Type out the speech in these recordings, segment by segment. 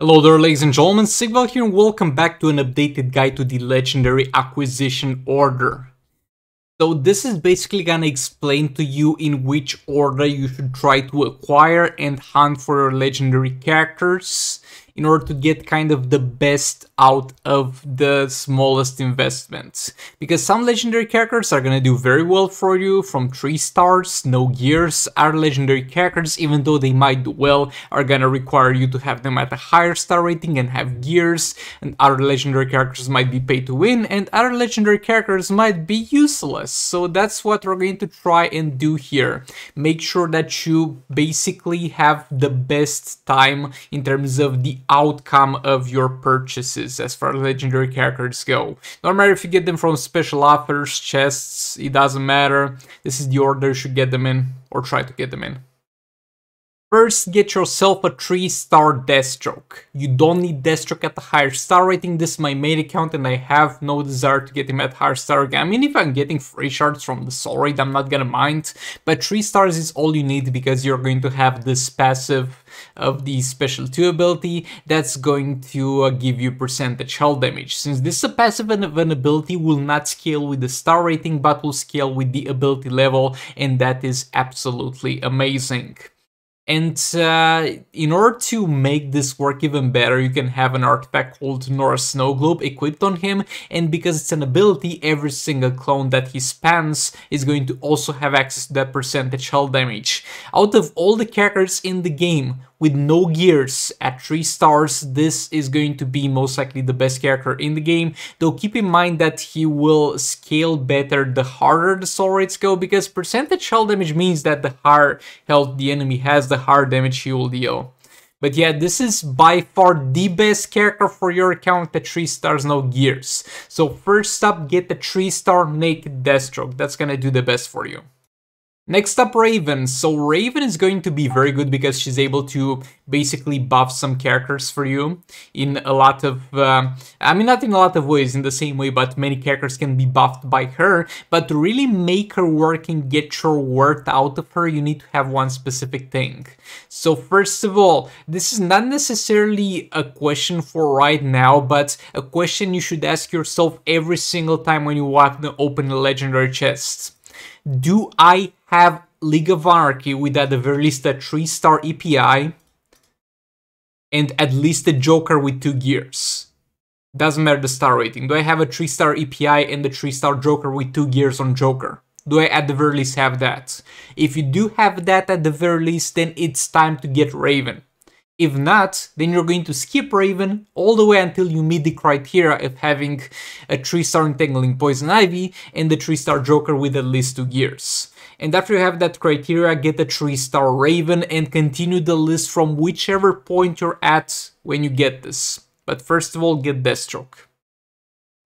Hello there, ladies and gentlemen, Sigval here, and welcome back to an updated guide to the Legendary Acquisition Order. So this is basically gonna explain to you in which order you should try to acquire and hunt for your legendary characters in order to get kind of the best out of the smallest investments. Because some legendary characters are gonna do very well for you from 3 stars, no gears. Other legendary characters, even though they might do well, are gonna require you to have them at a higher star rating and have gears. And other legendary characters might be pay to win, and other legendary characters might be useless. So that's what we're going to try and do here. Make sure that you basically have the best time in terms of the outcome of your purchases as far as legendary characters go. No matter if you get them from special offers, chests, it doesn't matter. This is the order you should get them in, or try to get them in. First, get yourself a 3-star Deathstroke. You don't need Deathstroke at the higher star rating. This is my main account and I have no desire to get him at higher star again. I mean, if I'm getting free shards from the soul raid, I'm not gonna mind. But 3 stars is all you need because you're going to have this passive of the special 2 ability that's going to give you percentage hull damage. Since this is a passive of an ability, will not scale with the star rating but will scale with the ability level, and that is absolutely amazing. And in order to make this work even better, you can have an artifact called North Snow Globe equipped on him, and because it's an ability, every single clone that he spans is going to also have access to that percentage hull damage. Out of all the characters in the game with no gears at 3 stars, this is going to be most likely the best character in the game, though keep in mind that he will scale better the harder the soul rates go, because percentage hull damage means that the higher health the enemy has, the higher damage he will deal. But yeah, this is by far the best character for your account at 3 stars, no gears. So first up, get the 3-star Naked Deathstroke. That's gonna do the best for you. Next up, Raven. So Raven is going to be very good because she's able to basically buff some characters for you in a lot of, I mean, not in a lot of ways in the same way, but many characters can be buffed by her. But to really make her work and get your worth out of her, you need to have one specific thing. So first of all, this is not necessarily a question for right now, but a question you should ask yourself every single time when you want to open a legendary chest. Do I have League of Anarchy with at the very least a 3-star EPI and at least a Joker with 2 gears? Doesn't matter the star rating. Do I have a 3-star EPI and a 3-star Joker with 2 gears on Joker? Do I at the very least have that? If you do have that at the very least, then it's time to get Raven. If not, then you're going to skip Raven all the way until you meet the criteria of having a 3-star Entangling Poison Ivy and the 3-star Joker with at least 2 gears. And after you have that criteria, get a 3-star Raven and continue the list from whichever point you're at when you get this. But first of all, get Deathstroke.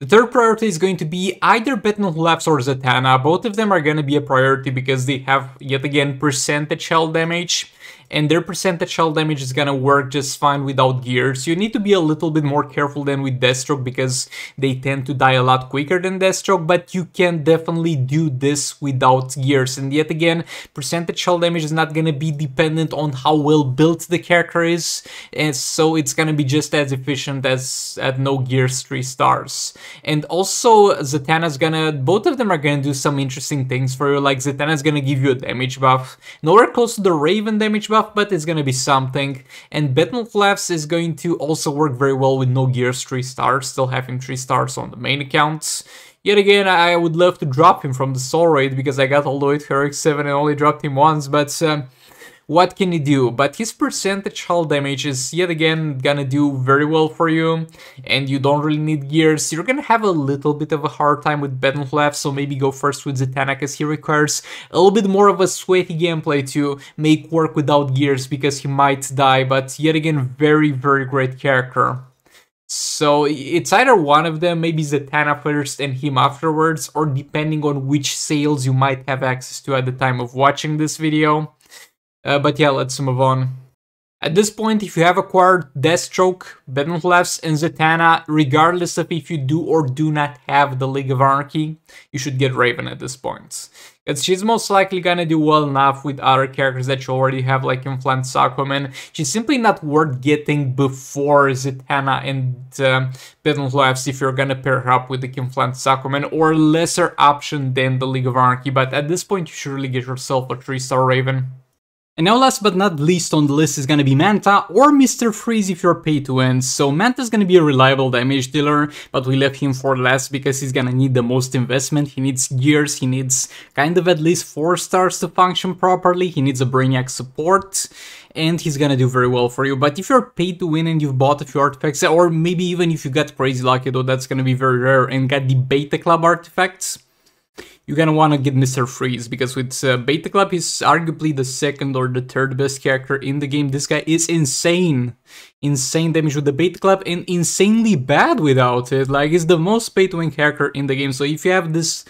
The third priority is going to be either Battle Lapse or ZATANNA. Both of them are going to be a priority because they have, yet again, percentage hull damage. And their percentage hull damage is gonna work just fine without gears. You need to be a little bit more careful than with Deathstroke because they tend to die a lot quicker than Deathstroke, but you can definitely do this without gears. And yet again, percentage hull damage is not gonna be dependent on how well built the character is, and so it's gonna be just as efficient as at no gears 3 stars. And also ZATANNA's gonna, both of them are gonna do some interesting things for you. Like ZATANNA's gonna give you a damage buff, nowhere close to the Raven damage buff, but it's gonna be something. And Battle Lapse is going to also work very well with no gears 3 stars, still having 3 stars on the main accounts. Yet again, I would love to drop him from the soul raid because I got all the way to Heroic 7 and only dropped him once, but what can you do? But his percentage hull damage is yet again gonna do very well for you, and you don't really need gears. You're gonna have a little bit of a hard time with Battle Lapse, so maybe go first with ZATANNA because he requires a little bit more of a sweaty gameplay to make work without gears because he might die, but yet again, very, very great character. So it's either one of them, maybe ZATANNA first and him afterwards, or depending on which sales you might have access to at the time of watching this video. But yeah, let's move on. At this point, if you have acquired Deathstroke, Batman Labs, and Zatanna, regardless of if you do or do not have the League of Anarchy, you should get Raven at this point. Because she's most likely gonna do well enough with other characters that you already have, like Inflamed Aquaman. She's simply not worth getting before Zatanna and Batman Labs if you're gonna pair her up with the Inflamed Aquaman, or lesser option than the League of Anarchy. But at this point, you should really get yourself a 3-star Raven. And now last but not least on the list is gonna be Manta or Mr. Freeze if you're pay to win. So Manta's gonna be a reliable damage dealer, but we left him for last because he's gonna need the most investment. He needs gears, he needs kind of at least 4 stars to function properly, he needs a Brainiac support, and he's gonna do very well for you. But if you're paid to win and you've bought a few artifacts, or maybe even if you got crazy lucky, though that's gonna be very rare, and got the Beta Club artifacts, you're gonna want to get Mr. Freeze, because with Beta Club, he's arguably the second or the third best character in the game. This guy is insane. Insane damage with the Beta Club and insanely bad without it. Like, he's the most pay-to-win character in the game. So if you have this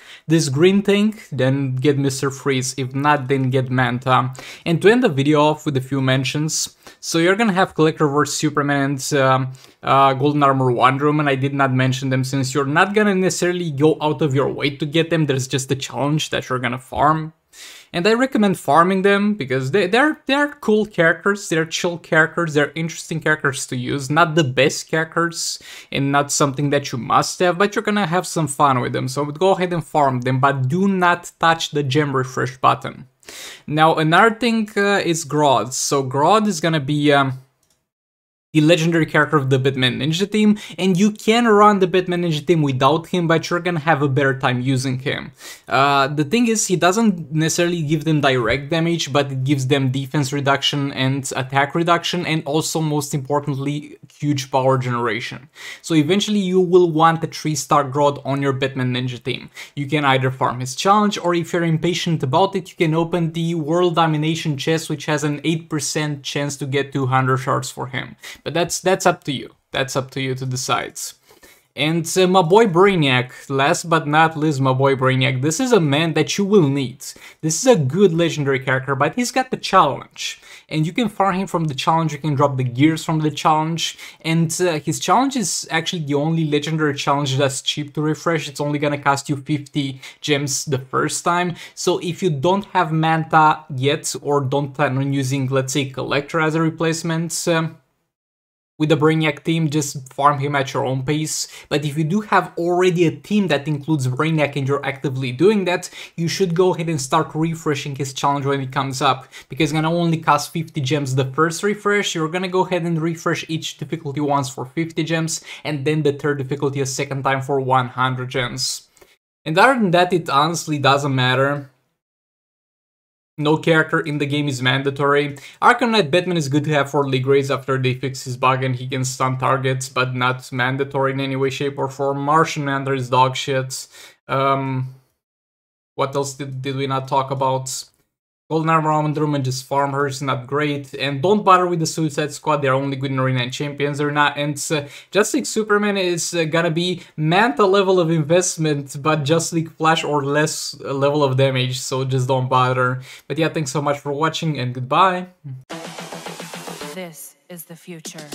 green thing, then get Mr. Freeze. If not, then get Manta. And to end the video off with a few mentions, so you're gonna have Collector vs Superman and Golden Armor Wonder Woman. I did not mention them since you're not gonna necessarily go out of your way to get them. There's just a challenge that you're gonna farm. And I recommend farming them because they're cool characters, they're chill characters, they're interesting characters to use. Not the best characters and not something that you must have, but you're gonna have some fun with them. So go ahead and farm them, but do not touch the gem refresh button. Now another thing is GRODD. So GRODD is gonna be the legendary character of the Batman Ninja team, and you can run the Batman Ninja team without him, but you're gonna have a better time using him. The thing is, he doesn't necessarily give them direct damage, but it gives them defense reduction and attack reduction, and also, most importantly, huge power generation. So eventually you will want a 3-star GRODD on your Batman Ninja team. You can either farm his challenge, or if you're impatient about it, you can open the World Domination chest, which has an 8% chance to get 200 shards for him. But that's up to you. That's up to you to decide. And my boy Brainiac, last but not least, my boy Brainiac, this is a man that you will need. This is a good legendary character, but he's got the challenge. And you can farm him from the challenge, you can drop the gears from the challenge, and his challenge is actually the only legendary challenge that's cheap to refresh. It's only gonna cost you 50 gems the first time. So if you don't have Manta yet, or don't plan on using, let's say, Collector as a replacement, with the Brainiac team, just farm him at your own pace. But if you do have already a team that includes Brainiac and you're actively doing that, you should go ahead and start refreshing his challenge when it comes up, because it's gonna only cost 50 gems the first refresh. You're gonna go ahead and refresh each difficulty once for 50 gems, and then the third difficulty a second time for 100 gems. And other than that, it honestly doesn't matter. No character in the game is mandatory. Arkham Knight Batman is good to have for League raids after they fix his bug and he can stun targets, but not mandatory in any way, shape, or form. Martian Manhunter is dog shit. What else did we not talk about? Golden Armor Wonder Woman, just farm her, it's not great. And don't bother with the Suicide Squad, they're only good in Arena and Champions or not. And Justice League Superman is gonna be Manta level of investment, but Justice League Flash or less level of damage, so just don't bother. But yeah, thanks so much for watching and goodbye. This is the future.